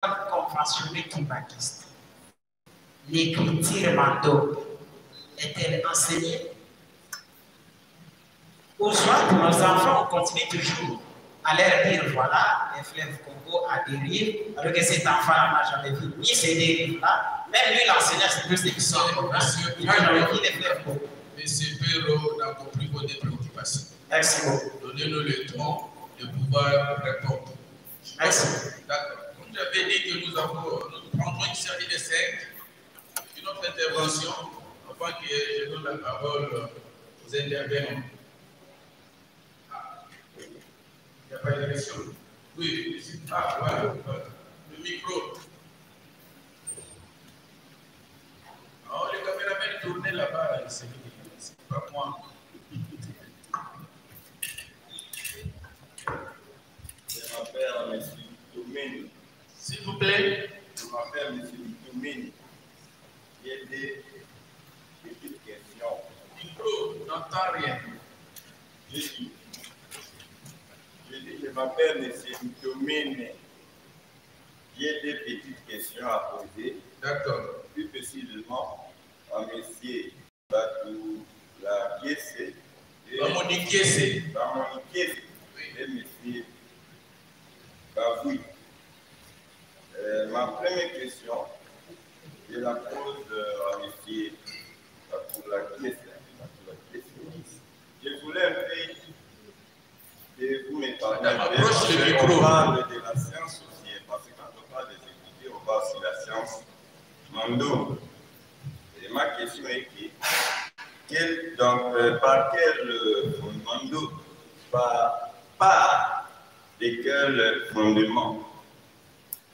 conventionnelle kibakiste, l'écriture mando est-elle enseignée? Ou soit nos enfants continuent toujours à leur dire voilà, les fleuves Congo à dérive, alors que cet enfant n'a jamais vu ni ces dérives-là. Même lui, l'enseignant, c'est plus des qui il n'a jamais vu les fleuves Congo. Monsieur Perrault n'a compris vos préoccupations. Merci beaucoup. Donnez-nous le temps de pouvoir répondre. Merci. D'accord. Comme j'avais dit que nous prendrons une série de scènes, une autre intervention, afin que je donne la parole aux intervenants. Il n'y a pas de question. Oui, voilà, le micro. Oh, les caméramans tournez là-bas, c'est pas moi. Je m'appelle M. Doumine. S'il vous plaît. Je m'appelle M. Doumine. J'ai des petites questions. Micro, n'entends rien. Je m'appelle M. Doumine. J'ai des petites questions à poser. D'accord. Plus précisément à M. Batou la Kiese. Bamoni Kiese. Et M. Bavoui. Ma première question, je la pose à M. Batou la Kiese. Je voulais un peu que vous me parlez on parle de la science aussi, parce que quand on parle des étudiants, on parle aussi de la science Mando. Et ma question est par quel Mando, par de quel fondement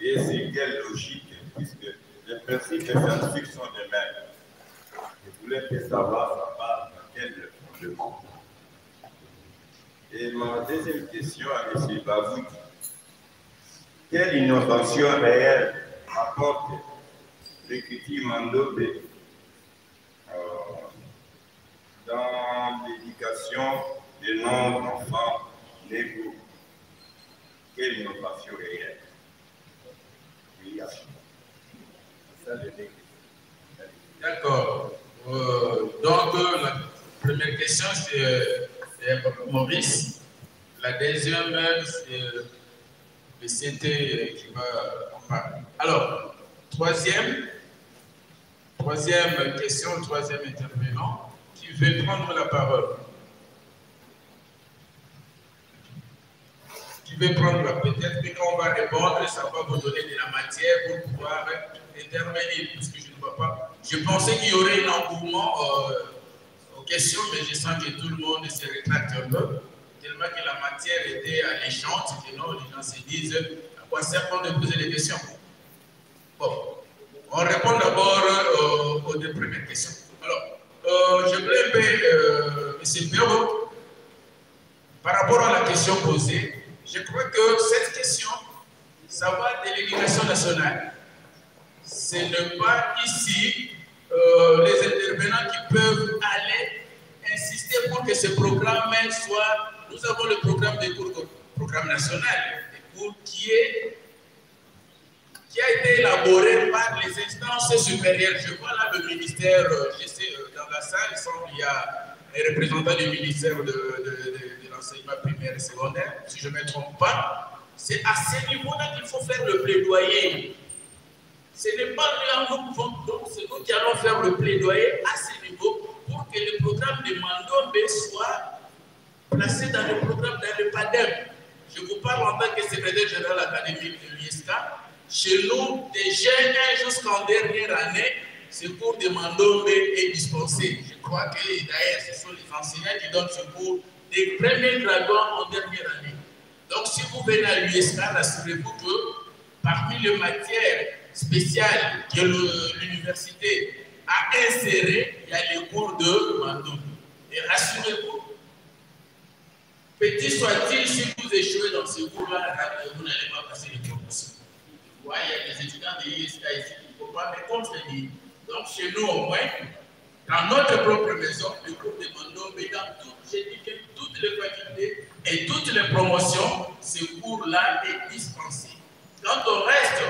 et c'est quelle logique, puisque les principes scientifiques sont les mêmes. Je voulais savoir ça part de quel fondement. Et ma deuxième question à M. Bavoui, quelle innovation réelle apporte l'écriture Mandobé dans l'éducation de nos enfants négaux? Quelle innovation réelle? Oui, ça le négocier. D'accord. Donc, la première question, c'est Maurice. La deuxième, c'est le CT qui va en parler. Alors, troisième question, troisième intervenant, qui veut prendre la parole. Qui veut prendre la parole. Peut-être que quand on va répondre, ça va vous donner de la matière pour pouvoir intervenir, puisque je ne vois pas. Je pensais qu'il y aurait un engouement aux questions, mais je sens que tout le monde se rétracte un peu, tellement que la matière était alléchante, et non, les gens se disent à quoi sert de poser des questions. Bon, on répond d'abord aux deux premières questions. Alors, je voulais un peu, M. Perrault, par rapport à la question posée, je crois que cette question, ça va de l'éducation nationale. Ce n'est pas ici les intervenants qui peuvent aller insister pour que ce programme soit... Nous avons le programme des cours, programme national, des cours qui a été élaboré par les instances supérieures. Je vois là le ministère, je sais, dans la salle, il semble qu'il y a un représentant du ministère de l'enseignement primaire et secondaire, si je ne me trompe pas. C'est à ce niveau-là qu'il faut faire le plaidoyer. Ce n'est pas nous, donc c'est nous qui allons faire le plaidoyer à ce niveau pour que le programme de Mandombe soit placé dans le programme, dans le PADEM. Je vous parle en tant que secrétaire général académique de l'IESCA. Chez nous, des jeunes jusqu'en dernière année, ce cours de Mandombe est dispensé. Je crois que d'ailleurs, ce sont les enseignants qui donnent ce cours des premiers graduats en dernière année. Donc, si vous venez à l'IESCA, rassurez-vous que parmi les matières spéciales que l'université a insérées, il y a les cours de Mandombe. Et rassurez-vous, petit soit-il, si vous échouez dans ce cours-là, vous n'allez pas passer les promotions. Vous voyez, il y a des étudiants de l'IESCA ici qui ne faut pas me contredire. Donc, chez nous, au moins, dans notre propre maison, le cours de Mandombe, dans toutes les facultés et toutes les promotions, ce cours-là est dispensé. Quand on reste